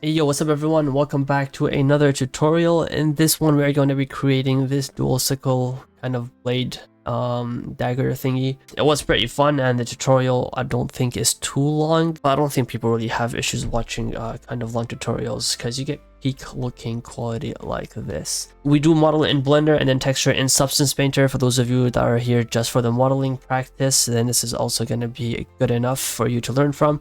Hey yo, what's up everyone? Welcome back to another tutorial. In this one we're going to be creating this dual sickle kind of blade dagger thingy. It was pretty fun, and the tutorial I don't think is too long, but I don't think people really have issues watching kind of long tutorials because you get peak looking quality like this. We do model it in Blender and then texture in Substance Painter. For those of you that are here just for the modeling practice, then this is also going to be good enough for you to learn from.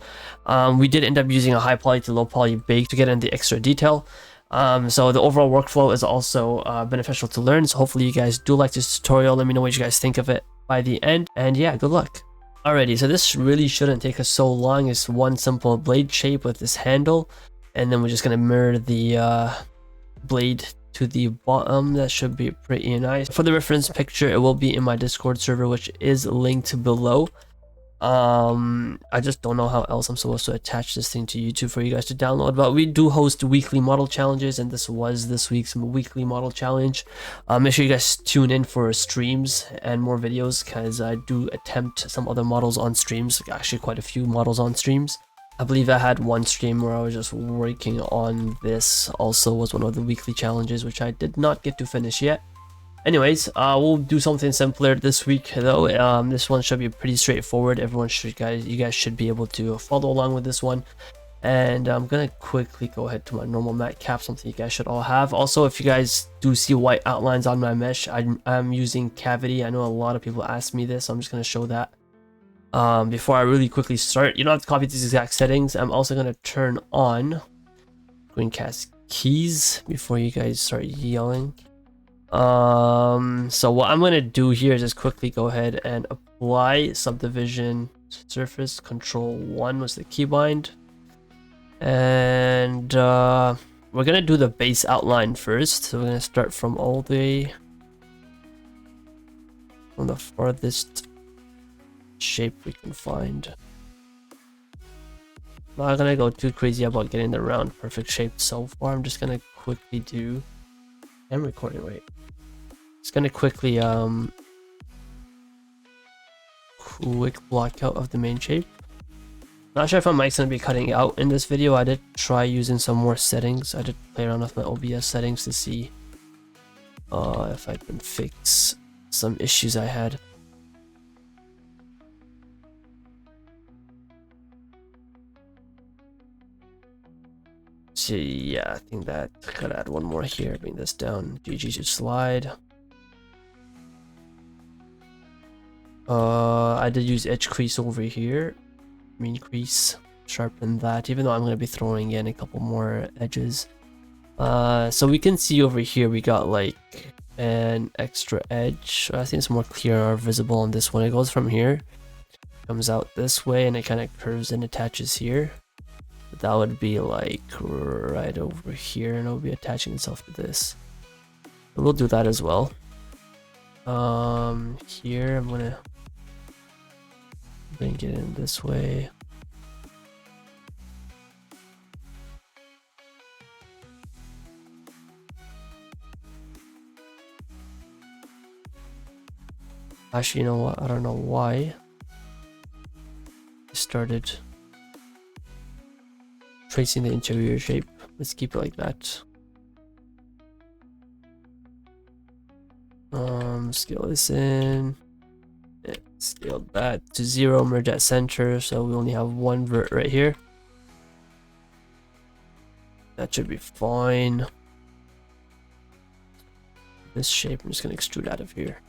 We did end up using a high poly to low poly bake to get in the extra detail. So the overall workflow is also beneficial to learn. So hopefully you guys do like this tutorial. Let me know what you guys think of it by the end. And yeah, good luck. Alrighty, so this really shouldn't take us so long. It's one simple blade shape with this handle. And then we're just going to mirror the blade to the bottom. That should be pretty nice. For the reference picture, it will be in my Discord server, which is linked below. I just don't know how else I'm supposed to attach this thing to YouTube for you guys to download, but we do host weekly model challenges, and this was this week's weekly model challenge. Make sure you guys tune in for streams and more videos, because I do attempt some other models on streams, actually quite a few models on streams. I believe I had one stream where I was just working on this, also was one of the weekly challenges, which I did not get to finish yet. Anyways, we'll do something simpler this week though. This one should be pretty straightforward. You guys should be able to follow along with this one. And I'm gonna quickly go ahead to my normal matte cap, something you guys should all have. Also, if you guys do see white outlines on my mesh, I'm using Cavity. I know a lot of people ask me this, so I'm just gonna show that. Before I really quickly start, you don't have to copy these exact settings. I'm also gonna turn on screencast keys before you guys start yelling. So what I'm gonna do here is just quickly go ahead and apply subdivision surface. Control 1 was the keybind, and we're gonna do the base outline first. So we're gonna start from all the way from the farthest shape we can find. I'm not gonna go too crazy about getting the round perfect shape so far. I'm just gonna quickly do. I'm recording, right? Just gonna quickly quick block out of the main shape. Not sure if my mic's gonna be cutting out in this video. I did try using some more settings. I did play around with my OBS settings to see if I can fix some issues I had. So yeah, I think that gotta add one more here. Bring this down. GG to slide. I did use edge crease over here, mean crease, sharpen that, even though I'm going to be throwing in a couple more edges. So we can see over here we got like an extra edge. I think it's more clear or visible on this one. It goes from here, comes out this way, and it kind of curves and attaches here. But that would be like right over here, and it'll be attaching itself to this. But we'll do that as well. Here I'm gonna bring it in this way. Actually, you know what? I don't know why I started tracing the interior shape. Let's keep it like that. Scale this in. Scale that to 0, merge at center, so we only have one vert right here. That should be fine. This shape, I'm just gonna extrude out of here.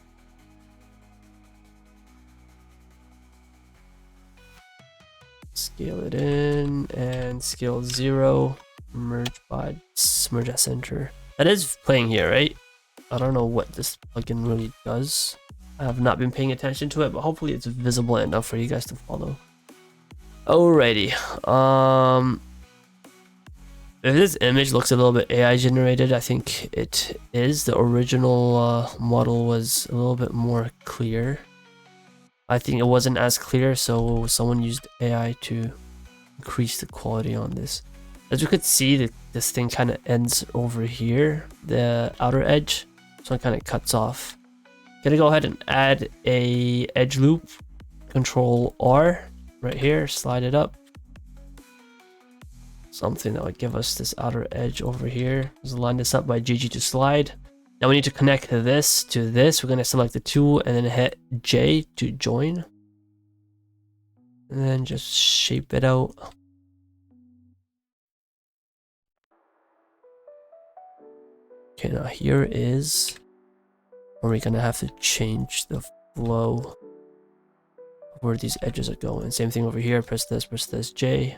Scale it in and scale 0, merge at center. That is playing here, right? I don't know what this plugin really does. I have not been paying attention to it, but hopefully it's visible enough for you guys to follow. Alrighty. If this image looks a little bit AI generated, I think it is. The original model was a little bit more clear. I think it wasn't as clear, so someone used AI to increase the quality on this. As you could see, this thing kind of ends over here, the outer edge. This one kind of cuts off. Gonna go ahead and add a edge loop. Control R right here, slide it up. something that would give us this outer edge over here. Let's line this up by GG to slide. Now we need to connect this to this. We're going to select the tool and then hit J to join. And then just shape it out. Okay, now here is where we're going to have to change the flow of where these edges are going. Same thing over here. Press this, J.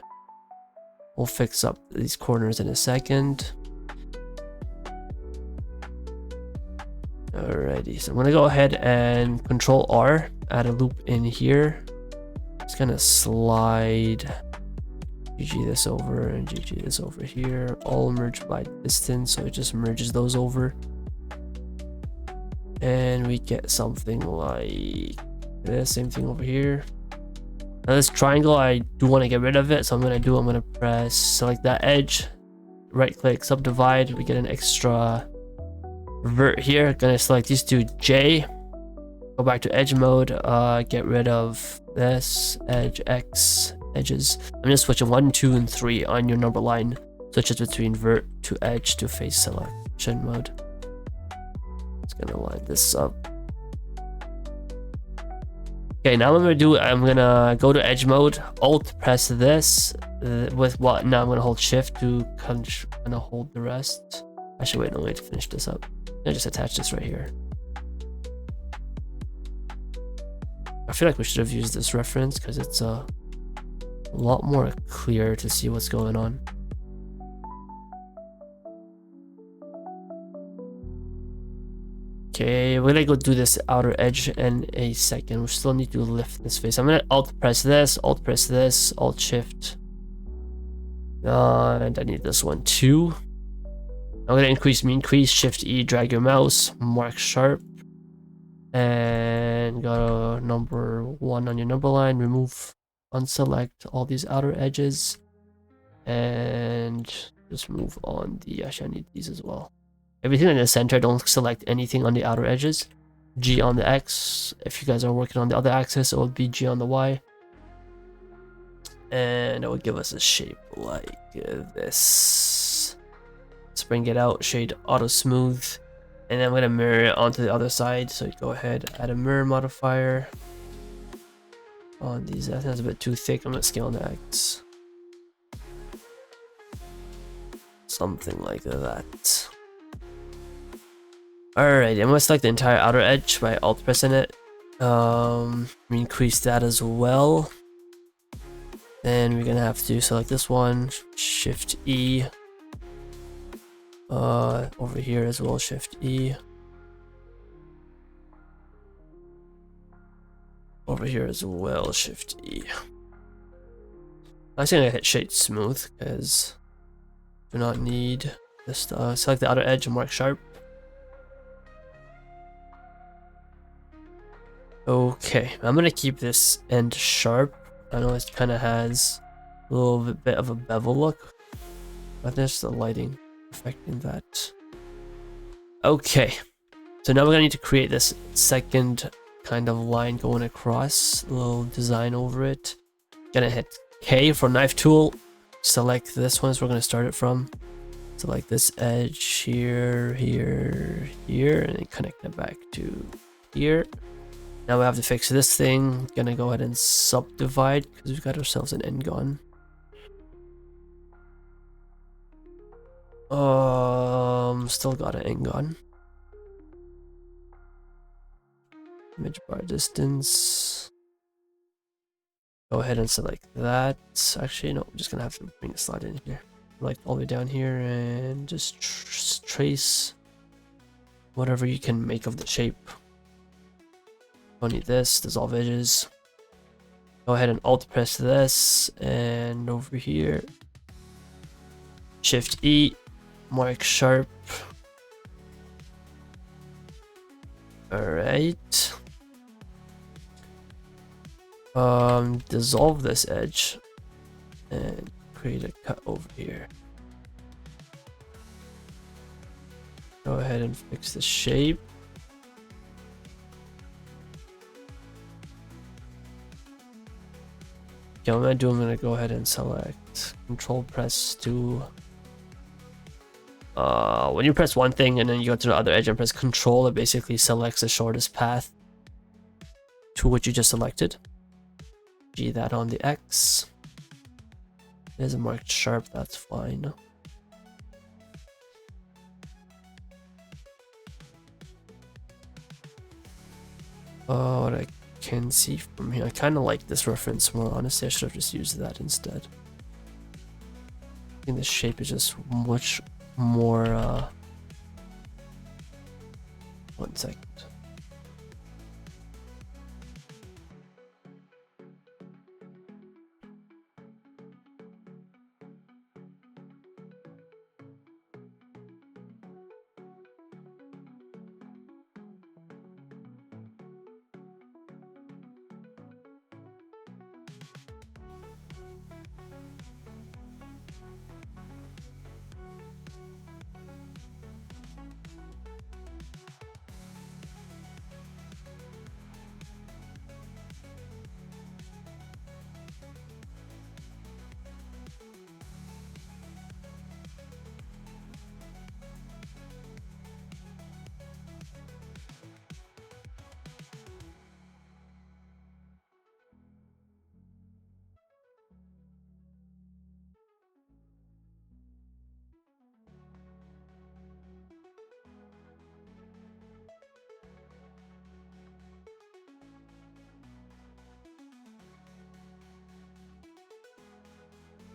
We'll fix up these corners in a second. Alrighty, so I'm gonna go ahead and Control R, add a loop in here. It's gonna slide GG this over and GG this over here, all merged by distance, so it just merges those over. And we get something like this, same thing over here. Now this triangle, I do want to get rid of it, so I'm gonna press select that edge, right click, subdivide. We get an extra vert here. Gonna select these two, J, go back to edge mode, get rid of this edge, X edges. I'm just switching 1, 2, and 3 on your number line, switches between vert to edge to face selection mode. Just gonna line this up. Okay, now what I'm gonna go to edge mode, alt press this with what? Now I'm gonna hold shift to kind of hold the rest. Actually, wait, no, wait to finish this up. I just attach this right here. I feel like we should have used this reference because it's a lot more clear to see what's going on. Okay, we're gonna go do this outer edge in a second. We still need to lift this face. I'm gonna alt press this, alt shift. And I need this one too. I'm gonna increase, shift E, drag your mouse, mark sharp, and go to number 1 on your number line, remove, unselect all these outer edges, and just move on the, actually I need these as well. Everything in the center, don't select anything on the outer edges. G on the X. If you guys are working on the other axis, it will be G on the Y. And it will give us a shape like this. Let's bring it out, shade auto smooth. And then I'm gonna mirror it onto the other side. So go ahead, add a mirror modifier on these. I think that's a bit too thick. I'm gonna scale on the X. Something like that. Alright, I'm gonna select the entire outer edge by alt pressing it. Increase that as well. Then we're gonna have to select this one, shift E. Over here as well, shift E. Over here as well, shift E. I'm actually gonna hit shade smooth because do not need this. Select the outer edge and mark sharp. Okay, I'm gonna keep this end sharp. I know it kind of has a little bit of a bevel look, but there's the lighting affecting that. Okay, so now we're gonna need to create this second kind of line going across, a little design over it. Gonna hit K for knife tool, select this one, so we're gonna start it from. Select this edge here, here, here, and then connect it back to here. Now we have to fix this thing. Gonna go ahead and subdivide because we've got ourselves an end gun. Still got an end gun. Image bar distance. Go ahead and select that. Actually, no, I'm just gonna have to bring the slide in here. Like all the way down here and just trace whatever you can make of the shape. Don't need this, dissolve edges. Go ahead and alt press this, and over here, shift E, mark sharp. Alright. Dissolve this edge and create a cut over here. Go ahead and fix the shape. Okay, what I'm gonna go ahead and select Control press to when you press one thing and then you go to the other edge and press Control, it basically selects the shortest path to what you just selected. G that on the X. It isn't marked sharp, that's fine. What I can see from here, I kind of like this reference more. Honestly, I should have just used that instead. I think the shape is just much more, 1 second.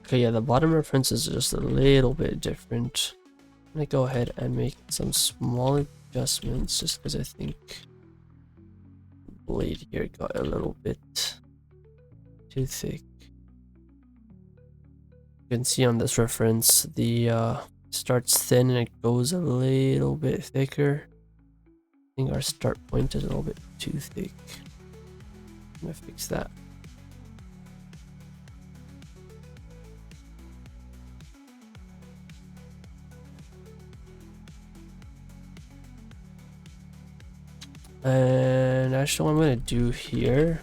Okay, yeah, the bottom reference is just a little bit different. I'm gonna go ahead and make some small adjustments just because I think the blade here got a little bit too thick. You can see on this reference, the starts thin and it goes a little bit thicker. I think our start point is a little bit too thick. I'm gonna fix that. And actually, what I'm gonna do here,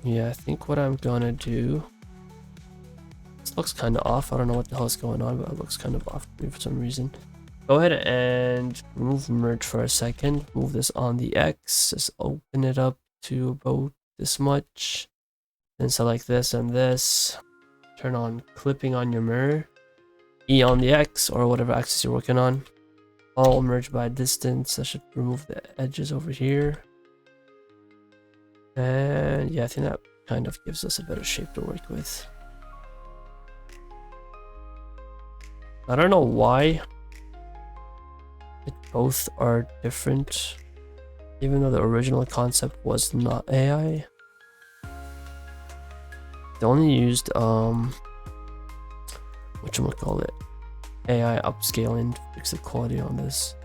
yeah, I think what I'm gonna do, this looks kind of off. I don't know what the hell is going on, but it looks kind of off for me for some reason. Go ahead and remove merge for a second. Move this on the X. Just open it up to about this much. Then select this and this. Turn on clipping on your mirror. E on the X or whatever axis you're working on. All merge by distance. I should remove the edges over here. And yeah, I think that kind of gives us a better shape to work with. I don't know why both are different, even though the original concept was not AI. They only used whatchamacallit, AI upscaling to fix the quality on this.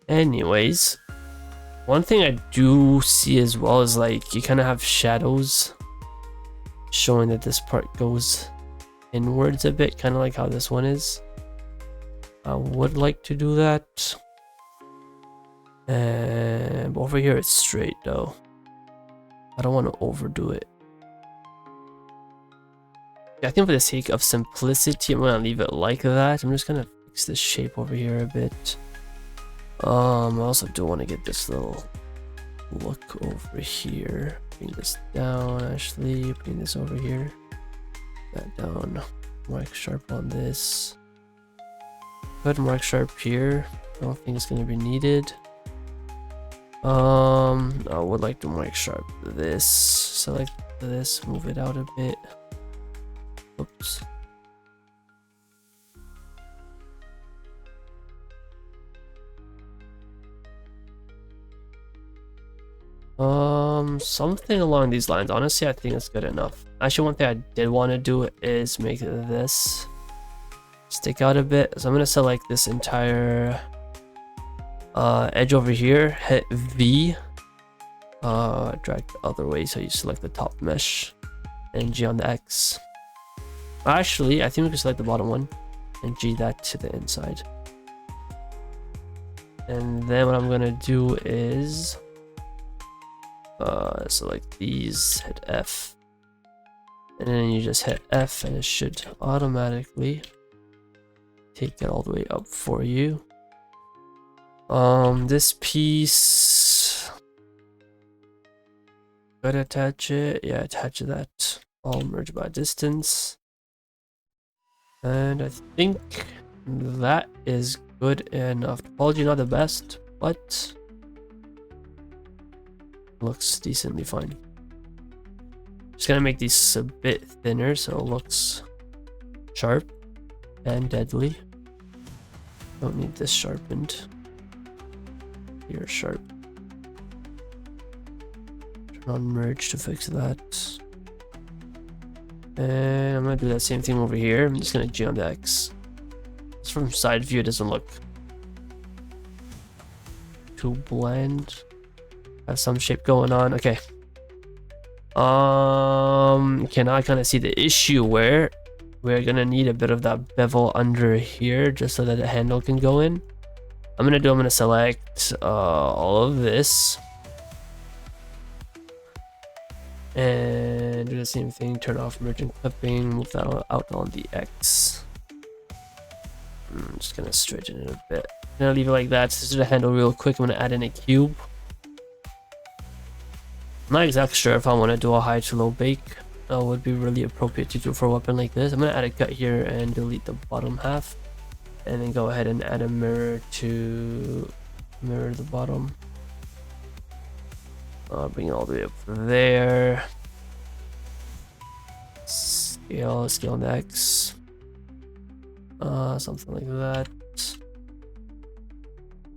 Anyways, one thing I do see as well is like you kind of have shadows showing that this part goes inwards a bit, kind of like how this one is. I would like to do that. And over here it's straight though. I don't want to overdo it. I think for the sake of simplicity, I'm gonna leave it like that. I'm just gonna fix this shape over here a bit. I also do want to get this little look over here. Bring this down, actually. Bring this over here. That down. Mark sharp on this. Go ahead and mark sharp here. I don't think it's gonna be needed. I would like to mark sharp this. Select this, move it out a bit. Oops. Something along these lines. Honestly, I think it's good enough. Actually, one thing I did want to do is make this stick out a bit. So I'm gonna select this entire edge over here, hit V, drag the other way so you select the top mesh, and G on the X. Actually, I think we can select the bottom one and G that to the inside. And then what I'm gonna do is select these, hit F, and then you just hit F and it should automatically take it all the way up for you. This piece, gotta attach it. Yeah, attach that. All merge by distance. And I think that is good enough. Topology not the best, but looks decently fine. Just gonna make these a bit thinner so it looks sharp and deadly. Don't need this sharpened. You're sharp. Turn on merge to fix that. And I'm gonna do that same thing over here. I'm just gonna G on the X. Just from side view, it doesn't look too bland. Have some shape going on. Okay. Okay, now I kind of see the issue where we're gonna need a bit of that bevel under here just so that the handle can go in. I'm gonna select all of this and do the same thing. Turn off merge and clipping. Move that out on the X. I'm just gonna straighten it a bit. I'm gonna leave it like that. Just do the handle real quick. I'm gonna add in a cube. I'm not exactly sure if I want to do a high to low bake. That would be really appropriate to do for a weapon like this. I'm gonna add a cut here and delete the bottom half, and then go ahead and add a mirror to mirror the bottom. Bring it all the way up there. Scale next. Something like that.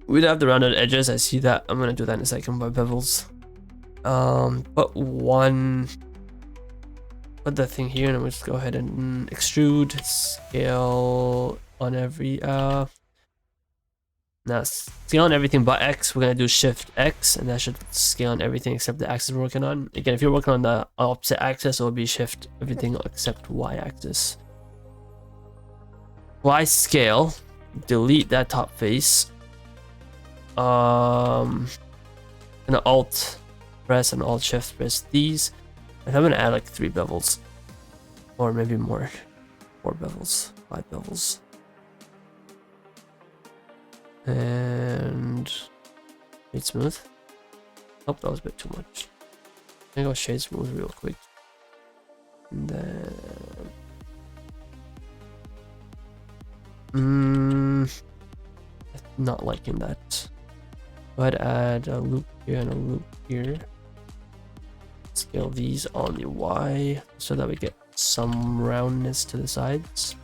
We'd have the rounded edges. I see that. I'm gonna do that in a second by bevels. Put the thing here, and we'll just go ahead and extrude, scale on every now scale on everything but X. We're gonna do Shift X, and that should scale on everything except the axis we're working on. Again, if you're working on the opposite axis, it will be Shift everything except Y axis. Y scale, delete that top face. And Alt press and Alt Shift press these. And I'm gonna add like 3 bevels, or maybe more. 4 bevels, 5 bevels. And shade smooth. Oh, that was a bit too much. I'm gonna go shade smooth real quick. And then not liking that. Go ahead, add a loop here and a loop here. Scale these on the Y so that we get some roundness to the sides.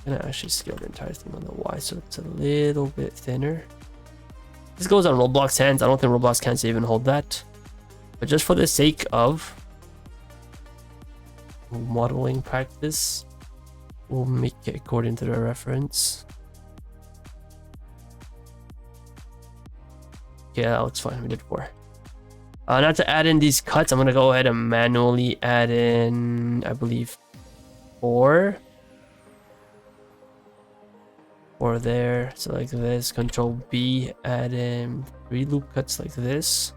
I'm gonna actually scale the entire thing on the Y so it's a little bit thinner. This goes on Roblox hands. I don't think Roblox can even hold that, but just for the sake of modeling practice, we'll make it according to the reference. Yeah, that looks fine. We did 4. Now to add in these cuts, I'm gonna go ahead and manually add in, I believe, 4 there. So like this. Control B, add in 3 loop cuts like this.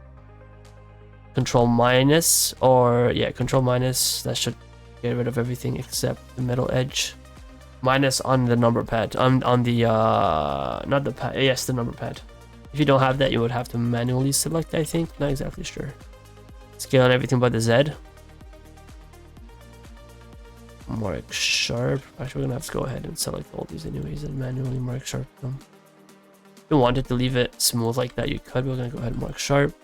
Control minus, or yeah, Control minus. That should get rid of everything except the middle edge. Minus on the number pad. On the not the pad. Yes, the number pad. If you don't have that, you would have to manually select, I think. Not exactly sure. Scale on everything but the Z. Mark sharp. Actually, we're gonna have to go ahead and select all these anyways and manually mark sharp them. If you wanted to leave it smooth like that, you could. We're gonna go ahead and mark sharp.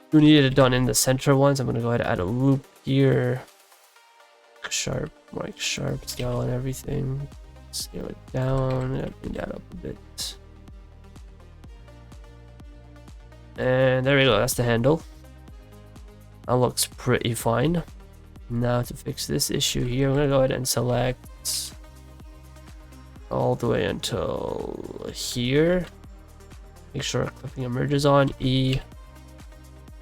If you need it done in the center ones, I'm gonna go ahead and add a loop here. Mark sharp, scale on everything. Scale it down and bring that up a bit. And there we go, that's the handle. That looks pretty fine. Now to fix this issue here, I'm gonna go ahead and select all the way until here. Make sure clipping emerges on E.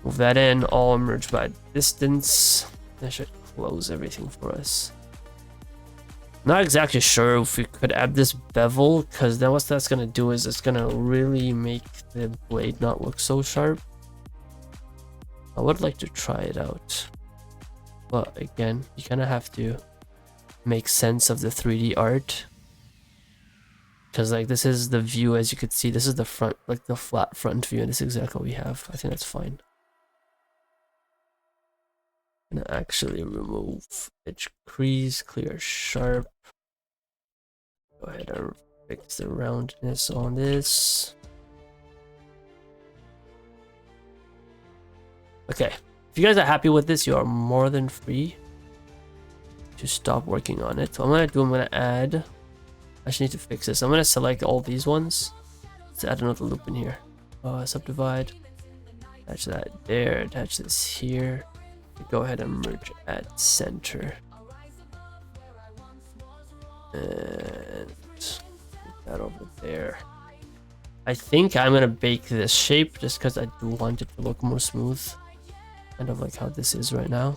Move that in, all merge by distance. That should close everything for us. Not exactly sure if we could add this bevel, because then what that's gonna do is it's gonna really make the blade not look so sharp. I would like to try it out, but again, you kind of have to make sense of the 3D art, because like this is the view, as you could see, this is the front, like the flat front view, and this is exactly what we have. I think that's fine. I'm gonna actually remove edge crease, clear sharp. Go ahead and fix the roundness on this. Okay, if you guys are happy with this, you are more than free to stop working on it. So I'm gonna add, I just need to fix this. I'm gonna select all these ones. Let's add another loop in here. Subdivide, attach that there, attach this here. Go ahead and merge at center. And put that over there. I think I'm gonna bake this shape just because I do want it to look more smooth. Kind of like how this is right now.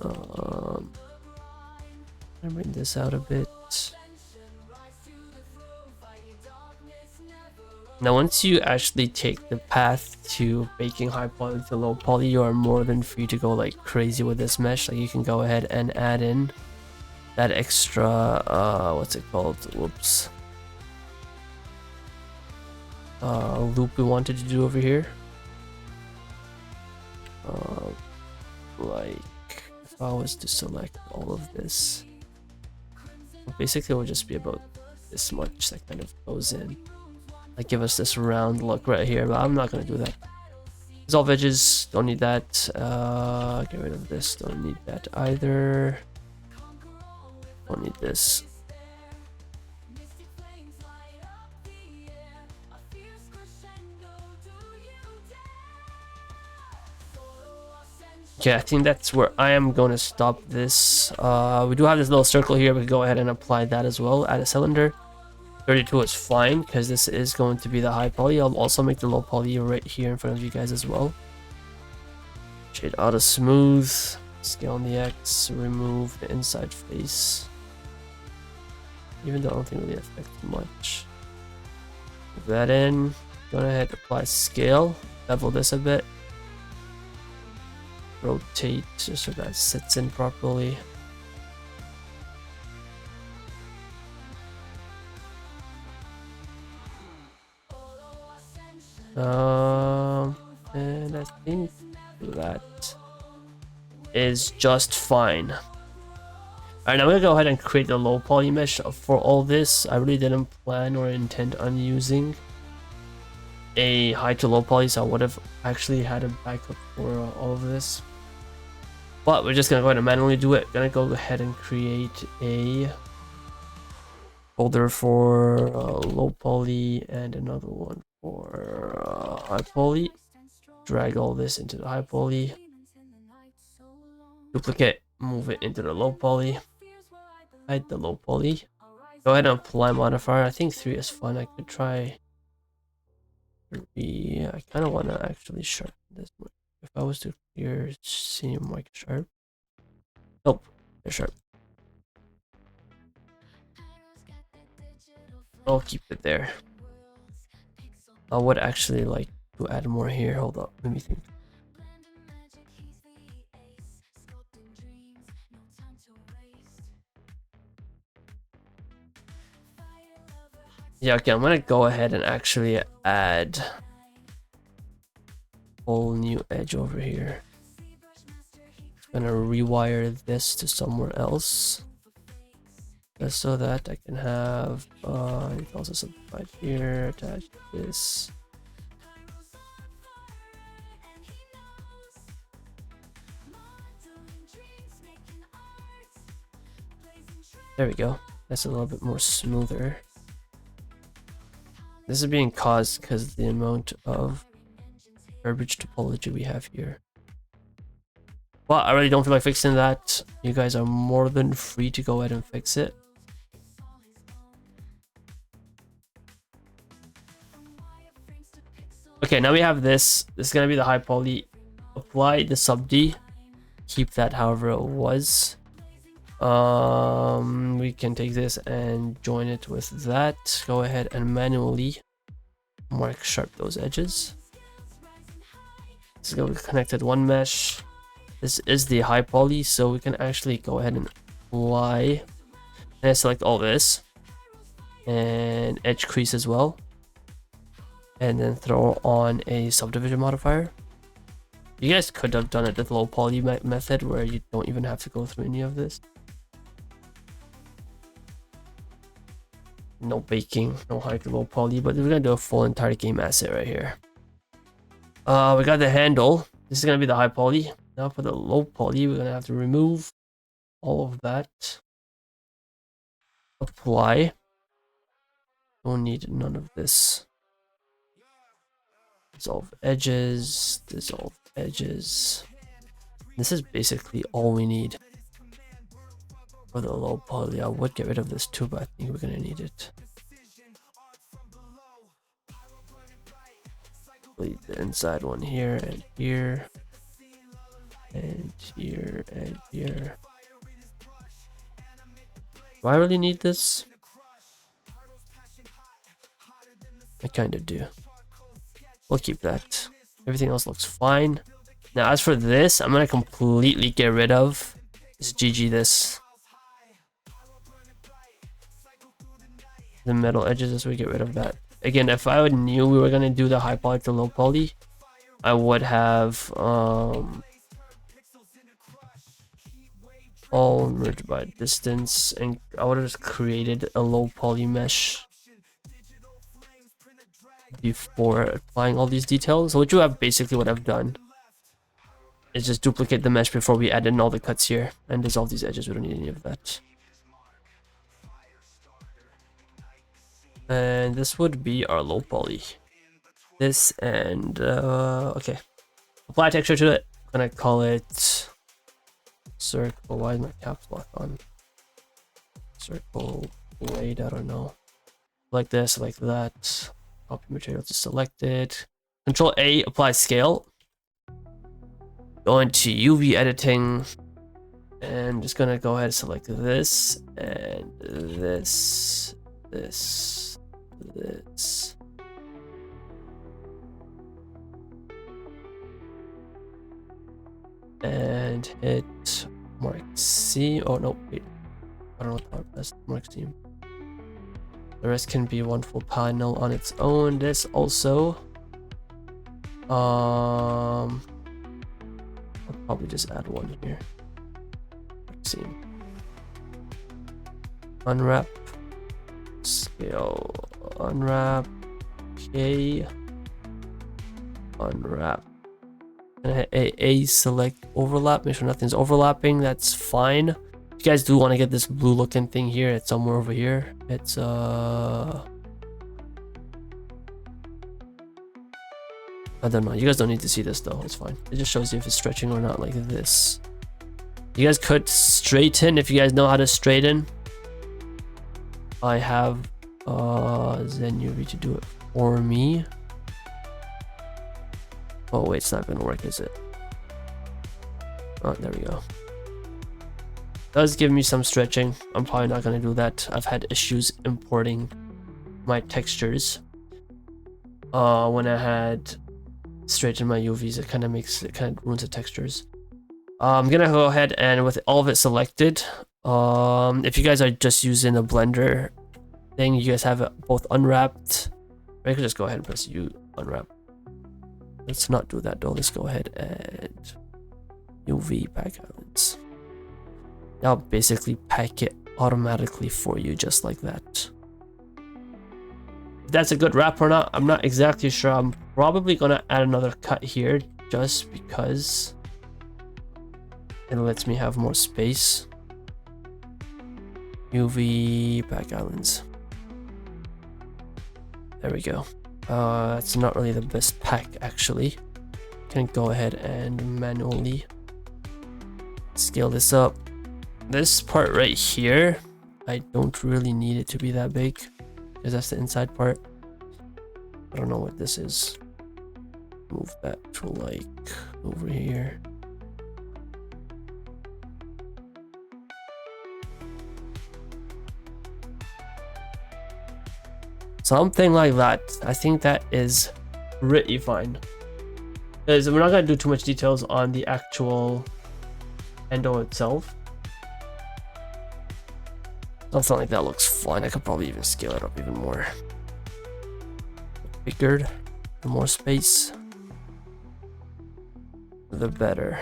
I'm gonna bring this out a bit. Now, once you actually take the path to baking high poly to low poly, you are more than free to go like crazy with this mesh. Like you can go ahead and add in that extra, what's it called? Whoops. Loop we wanted to do over here. Like if I was to select all of this, basically it would just be about this much that kind of goes in. Like give us this round look right here, but I'm not gonna do that. Dissolve edges, don't need that. Get rid of this, don't need that either. Don't need this. Okay, I think that's where I am going to stop this. We do have this little circle here. We can go ahead and apply that as well. Add a cylinder. 32 is fine because this is going to be the high poly. I'll also make the low poly right here in front of you guys as well. Shade auto smooth. Scale on the X. Remove the inside face. Even though I don't think it really affects much. Move that in. Go ahead, apply scale. Bevel this a bit. Rotate just so that sits in properly. And I think that is just fine. Alright, I'm gonna go ahead and create the low poly mesh for all this. I really didn't plan or intend on using a high to low poly, so I would have actually had a backup for all of this. But we're just gonna go ahead and manually do it. Gonna go ahead and create a folder for low poly and another one for high poly. Drag all this into the high poly. Duplicate, move it into the low poly. Hide the low poly. Go ahead and apply modifier. I think 3 is fine. I could try 3. I kind of want to actually sharpen this one. If I was to clear seem like sharp. Nope, they're sharp. I'll keep it there. I would actually like to add more here. Hold up, let me think. Yeah, okay, I'm gonna go ahead and actually add whole new edge over here. Gonna rewire this to somewhere else, just so that I can have you can also subdivide here, attach this. There we go. That's a little bit more smoother. This is being caused because of the amount of garbage topology we have here. But I really don't feel like fixing that. You guys are more than free to go ahead and fix it. Okay, now we have this. This is gonna be the high poly. Apply the sub D. Keep that however it was. We can take this and join it with that. Go ahead and manually mark sharp those edges. Let's go with connected one mesh. This is the high poly, so we can actually go ahead and apply. And I select all this and edge crease as well, and then throw on a subdivision modifier. You guys could have done it the low poly method where you don't even have to go through any of this. No baking, no high to low poly, but we're gonna do a full entire game asset right here. We got the handle. This is gonna be the high poly. Now for the low poly, we're gonna have to remove all of that. Apply. Don't need none of this. Dissolve edges, dissolve edges. This is basically all we need for the low poly. I would get rid of this too, but I think we're gonna need it. Delete the inside one here and here and here and here. Do I really need this? I kind of do. We'll keep that. Everything else looks fine. Now, as for this, I'm gonna completely get rid of this GG this. The metal edges, as we get rid of that. Again, if I knew we were gonna do the high poly to low poly, I would have all merged by distance, and I would have just created a low poly mesh before applying all these details. So what you have basically what I've done is just duplicate the mesh before we add in all the cuts here and dissolve these edges. We don't need any of that. And this would be our low poly. This and okay, apply texture to it. I'm gonna call it circle. Why is my caps lock on? Circle blade. I don't know. Like this, like that. Copy material to selected. Control A, apply scale. Go into UV editing, and just gonna go ahead and select this and this, this, this. And hit mark C. Oh no, wait. I don't know what that's mark C. The rest can be one full panel on its own. This also. I'll probably just add one here. Let's see. Unwrap. Scale. Unwrap. Okay. Unwrap. And hit A, select overlap. Make sure nothing's overlapping. That's fine. If you guys do want to get this blue looking thing here, it's somewhere over here. It's I don't know. You guys don't need to see this though. It's fine. It just shows you if it's stretching or not, like this. You guys could straighten if you guys know how to straighten. I have Zen UV to do it for me. Oh wait, it's not gonna work, is it? Oh, there we go. Does give me some stretching. I'm probably not gonna do that. I've had issues importing my textures. When I had straightened my UVs, it kind of ruins the textures. I'm gonna go ahead and with all of it selected. If you guys are just using a blender thing, you guys have it both unwrapped. I could just go ahead and press U unwrap. Let's not do that though. Let's go ahead and UV pack islands. That'll basically pack it automatically for you, just like that. If that's a good wrap or not, I'm not exactly sure. I'm probably gonna add another cut here just because it lets me have more space. UV pack islands. There we go. It's not really the best pack actually. Can go ahead and manually scale this up. This part right here, I don't really need it to be that big because that's the inside part. I don't know what this is. Move that to like over here. Something like that. I think that is pretty fine. Because we're not going to do too much details on the actual handle itself. Something like that looks fine. I could probably even scale it up even more. Bigger, the more space, the better.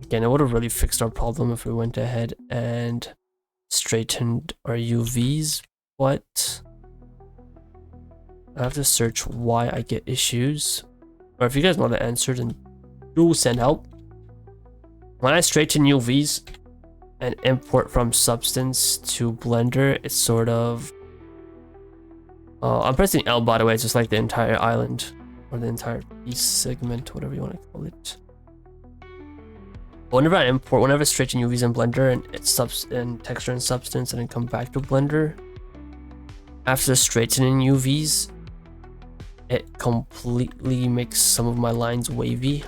Again, it would have really fixed our problem if we went ahead and straightened our UVs, but I have to search why I get issues. Or if you guys know the answer, then do send help. When I straighten UVs and import from Substance to Blender, it's sort of... I'm pressing L, by the way. It's just like the entire island or the entire piece segment, whatever you want to call it. Whenever I import, whenever I straighten UVs in Blender and it's and texture and Substance and then come back to Blender, after straightening UVs, it completely makes some of my lines wavy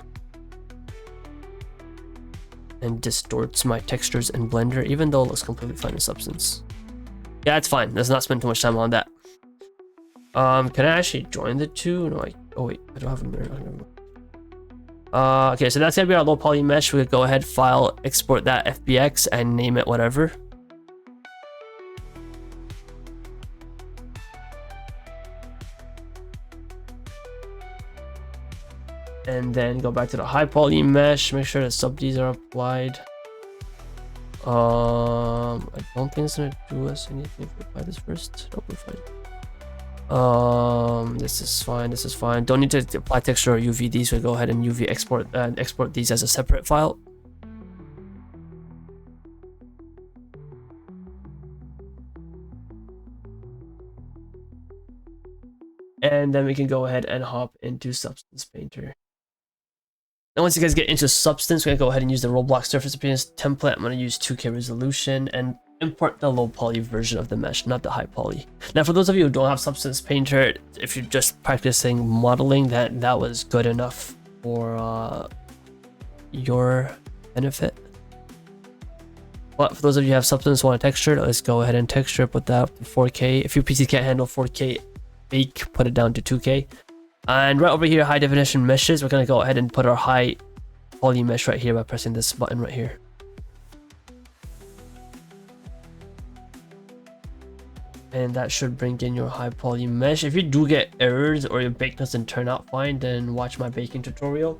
and distorts my textures in Blender, even though it looks completely fine in Substance. Yeah, it's fine. Let's not spend too much time on that. Can I actually join the two? No, oh wait, I don't have a mirror. Okay, so that's gonna be our low poly mesh. We could go ahead, file, export that FBX, and name it whatever. And then go back to the high poly mesh. Make sure the sub-Ds are applied. I don't think it's gonna do us anything if we apply this first. Nope, we're fine. This is fine. This is fine. Don't need to apply texture or UVD, so go ahead and UV export these as a separate file. And then we can go ahead and hop into Substance Painter. And once you guys get into Substance, we're gonna go ahead and use the Roblox Surface Appearance template. I'm gonna use 2K resolution and import the low poly version of the mesh, not the high poly. Now, for those of you who don't have Substance Painter, if you're just practicing modeling, that was good enough for your benefit. But for those of you who have Substance want to texture, let's go ahead and texture, put that up to 4K. If your PC can't handle 4K bake, put it down to 2K. And right over here, high definition meshes, we're gonna go ahead and put our high poly mesh right here by pressing this button right here. And that should bring in your high poly mesh. If you do get errors or your bake doesn't turn out fine, then watch my baking tutorial.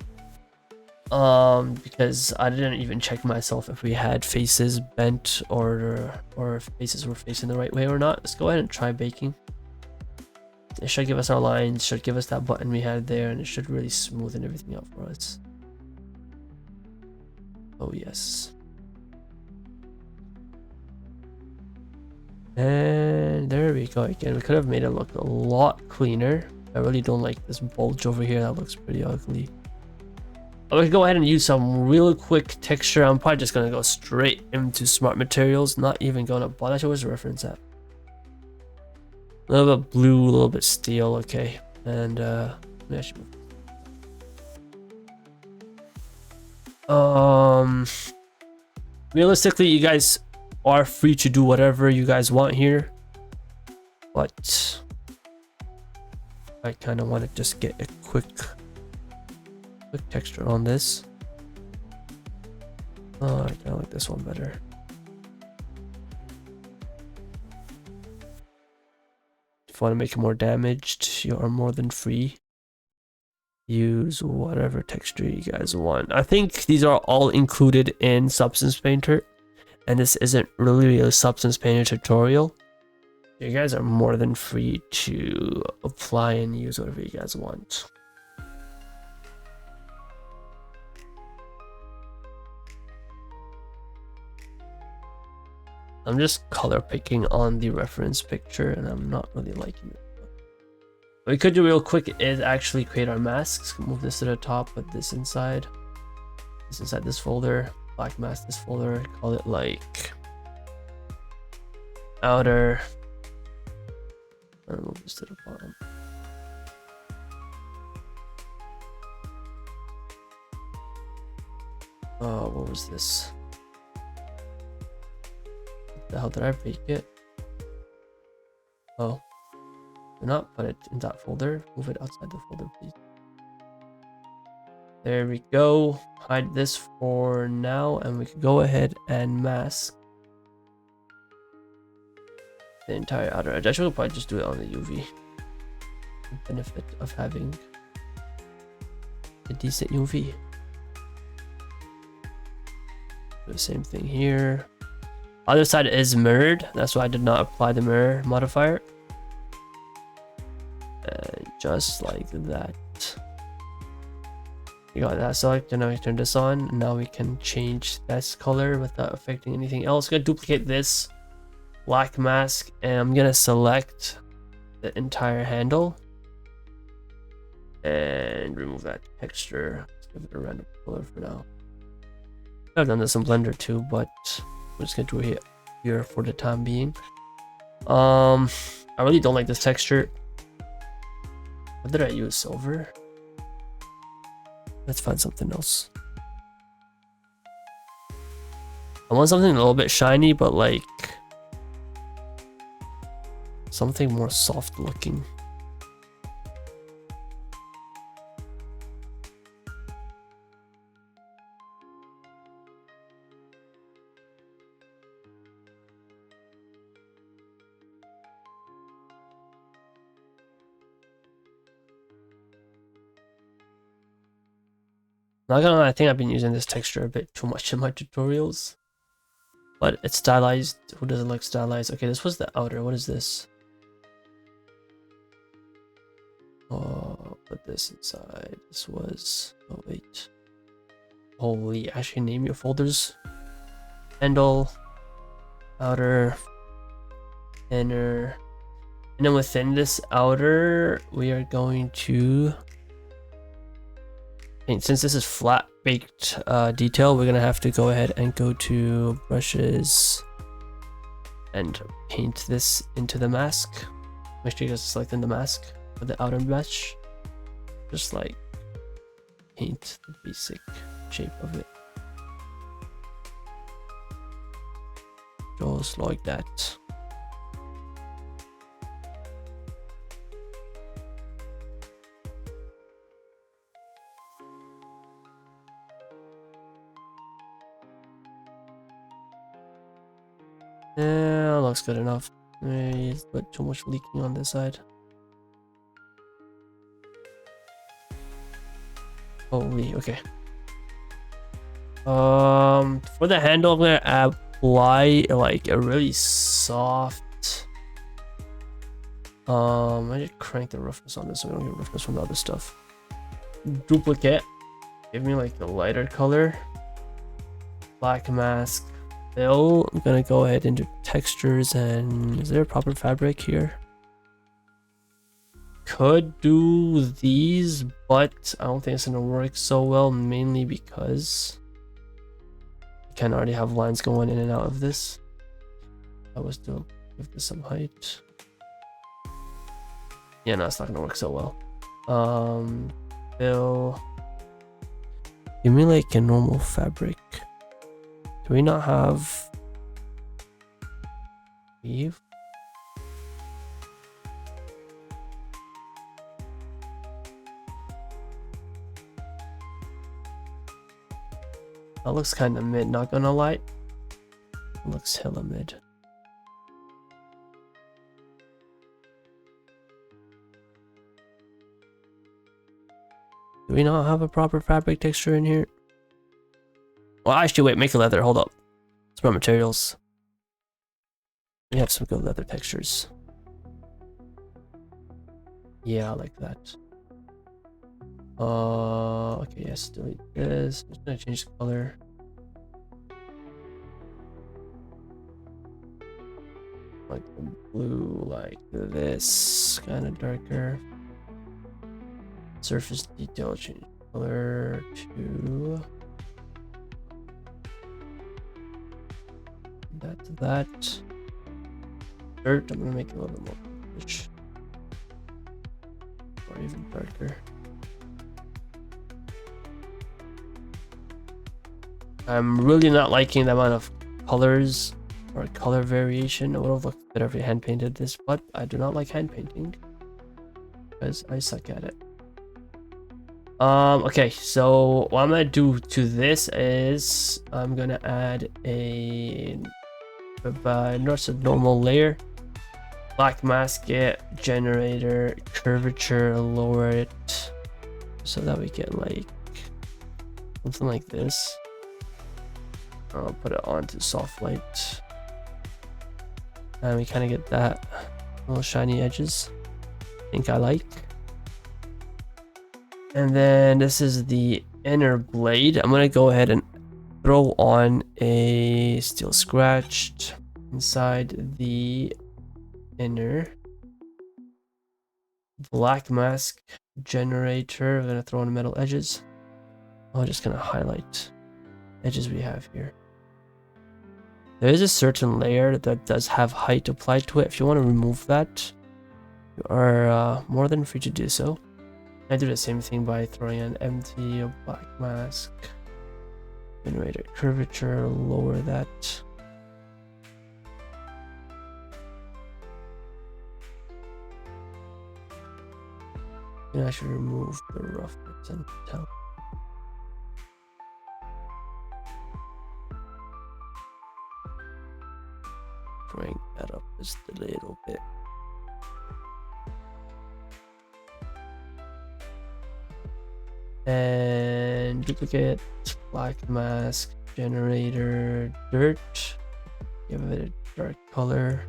Because I didn't even check myself if we had faces bent or if faces were facing the right way or not. Let's go ahead and try baking. It should give us our lines, should give us that button we had there, and it should really smoothen everything out for us. Oh yes. And there we go again. We could have made it look a lot cleaner. I really don't like this bulge over here. That looks pretty ugly. But we can go ahead and use some real quick texture. I'm probably just gonna go straight into Smart Materials, not even gonna bother. Actually, where's the reference at? A little bit blue, a little bit steel, okay. And realistically, you guys are free to do whatever you guys want here, but I kind of want to just get a quick texture on this. Oh, I kind of like this one better. If you want to make it more damaged, you are more than free. Use whatever texture you guys want. I think these are all included in Substance Painter, and this isn't really a Substance Painter tutorial. You guys are more than free to apply and use whatever you guys want. I'm just color picking on the reference picture and I'm not really liking it. What we could do real quick is actually create our masks. Move this to the top, put this inside this folder, black mask this folder, call it like outer, and move this to the bottom. Oh, what was this? The hell did I break it? Oh, do not put it in that folder. Move it outside the folder, please. There we go. Hide this for now, and we can go ahead and mask the entire outer edge. I should probably just do it on the UV. The benefit of having a decent UV. Do the same thing here. Other side is mirrored. That's why I did not apply the mirror modifier. And just like that. You got that selected. Now we turn this on. Now we can change this color without affecting anything else. I'm gonna duplicate this black mask, and I'm gonna select the entire handle and remove that texture. Let's give it a random color for now. I've done this in Blender too, but I'm just gonna do it here for the time being. I really don't like this texture. What did I use? Silver? Let's find something else. I want something a little bit shiny, but like something more soft looking. Not gonna lie, I think I've been using this texture a bit too much in my tutorials. But it's stylized. Who doesn't like stylized? Okay, this was the outer. What is this? Oh, put this inside. This was... Oh, wait. Holy, actually name your folders. Handle. Outer. Inner. And then within this outer, we are going to... And since this is flat baked detail, we're gonna have to go ahead and go to brushes and paint this into the mask. Make sure you guys select in the mask for the outer mesh. Just like paint the basic shape of it. Just like that. Yeah, looks good enough. But too much leaking on this side. Holy, okay. For the handle, I'm gonna apply like a really soft. I just crank the roughness on this so we don't get roughness from the other stuff. Duplicate. Give me like the lighter color. Black mask. Fill. I'm gonna go ahead into textures, and is there a proper fabric here? Could do these, but I don't think it's gonna work so well, mainly because I can already have lines going in and out of this. I was to give this some height. Yeah, no, it's not gonna work so well. Fill. Give me like a normal fabric. Do we not have weave? That looks kind of mid, not gonna lie. It looks hella mid. Do we not have a proper fabric texture in here? Well, actually, wait, make a leather. Hold up. It's more materials. We have some good leather textures. Yeah, I like that. Okay, yes, delete this. I'm just gonna change the color. Like the blue, like this, kind of darker. Surface detail, change color to that. Dirt, I'm gonna make it a little bit more rich. Or even darker. I'm really not liking the amount of colors for a color variation. It would have looked better if we hand painted this, but I do not like hand painting because I suck at it. Okay, so what I'm gonna do to this is I'm gonna add a normal layer, black mask it, generator, curvature, lower it so that we get like something like this. I'll put it onto soft light, and we kind of get that little shiny edges. I think I like. And then this is the inner blade. I'm gonna go ahead and throw on a steel scratched inside the inner black mask generator. I'm gonna throw on the metal edges. I'm just gonna highlight edges we have here. There is a certain layer that does have height applied to it. If you want to remove that, you are more than free to do so. I do the same thing by throwing an empty black mask, generator curvature, lower that. And I should remove the roughness and tell. Bring that up just a little bit. And duplicate, black mask, generator, dirt. Give it a dark color.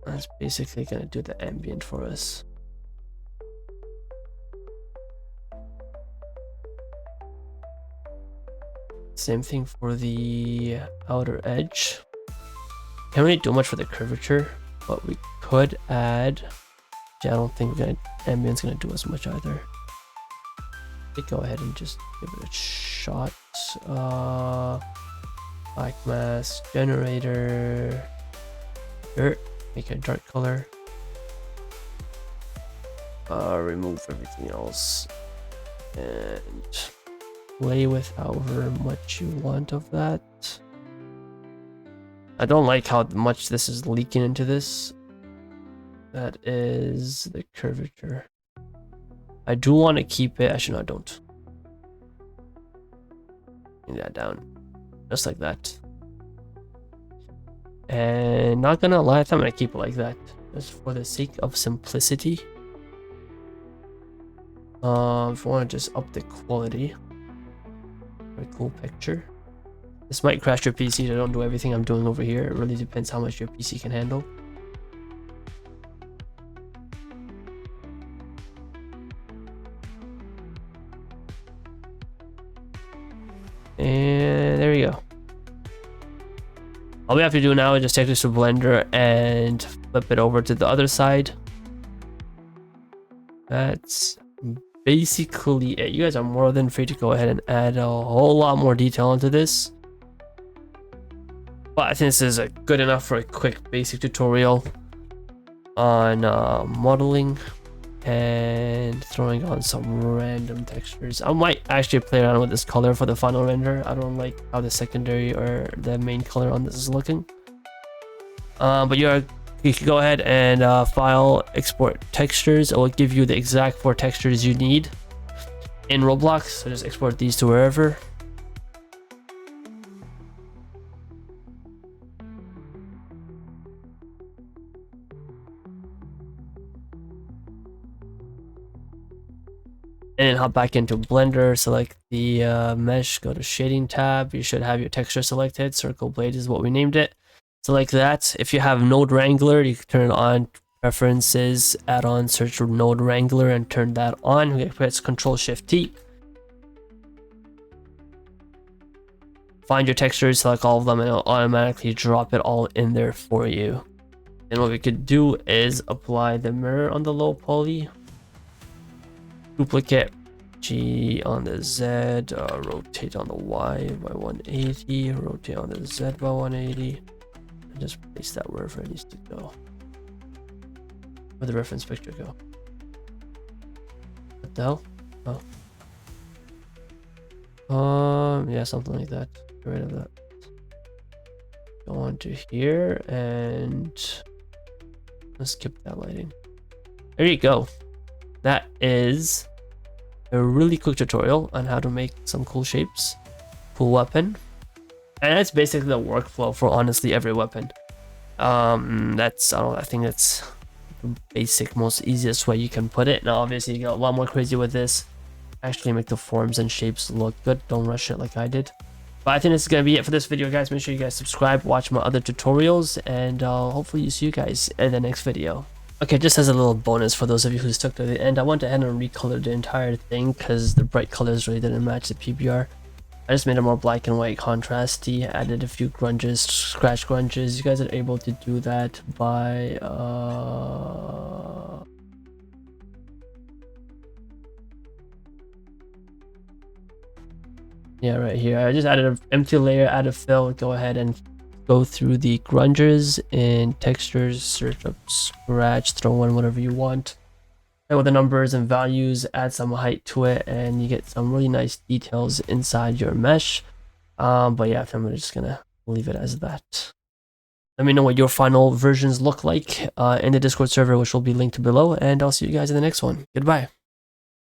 That's basically gonna do the ambient for us. Same thing for the outer edge. Can't really do much for the curvature, but we could add. Yeah, I don't think ambient's gonna do as much either. Let's go ahead and just give it a shot. Black mask, generator, dirt, make it a dark color. Remove everything else and play with however much you want of that. I don't like how much this is leaking into this. That is the curvature. I do want to keep it. Actually, no, I don't. Bring that down. Just like that. And not gonna lie, I'm gonna keep it like that. Just for the sake of simplicity. If I want to just up the quality. Very cool picture. This might crash your PC. I don't do everything I'm doing over here. It really depends how much your PC can handle. And there we go. All we have to do now is just take this to Blender and flip it over to the other side. That's basically it. You guys are more than free to go ahead and add a whole lot more detail into this. But I think this is good enough for a quick basic tutorial on modeling and throwing on some random textures. I might actually play around with this color for the final render. I don't like how the secondary or the main color on this is looking. But you can go ahead and file, export textures. It will give you the exact 4 textures you need in Roblox. So just export these to wherever. And then hop back into Blender, select the mesh, go to shading tab. You should have your texture selected. Circle blade is what we named it. Select that. If you have Node Wrangler, you can turn it on. Preferences, add on, search for Node Wrangler and turn that on. We can press Ctrl-Shift-T. Find your textures, select all of them, and it'll automatically drop it all in there for you. And what we could do is apply the mirror on the low poly. Duplicate G on the Z, rotate on the Y by 180, rotate on the Z by 180, and just place that wherever it needs to go. Where the reference picture go? What the hell? Oh. Yeah, something like that. Get rid of that. go on to here and let's skip that lighting. There you go. That is a really quick tutorial on how to make some cool shapes, cool weapon. And that's basically the workflow for honestly every weapon. That's, I don't know, I think that's the basic, most easiest way you can put it. Now obviously you get a lot more crazy with this. Actually make the forms and shapes look good. Don't rush it like I did. But I think this is going to be it for this video, guys. Make sure you guys subscribe, watch my other tutorials, and hopefully see you guys in the next video. Okay, just as a little bonus for those of you who stuck to the end, I went ahead and recolored the entire thing because the bright colors really didn't match the PBR. I just made it more black and white contrasty, added a few grunges, scratch grunges. You guys are able to do that by yeah, right here. I just added an empty layer, add a fill, go ahead and go through the grunges and textures, search up scratch, throw in whatever you want. And with the numbers and values, add some height to it, and you get some really nice details inside your mesh. But yeah, I'm just gonna leave it as that. Let me know what your final versions look like in the Discord server, which will be linked below, and I'll see you guys in the next one. Goodbye.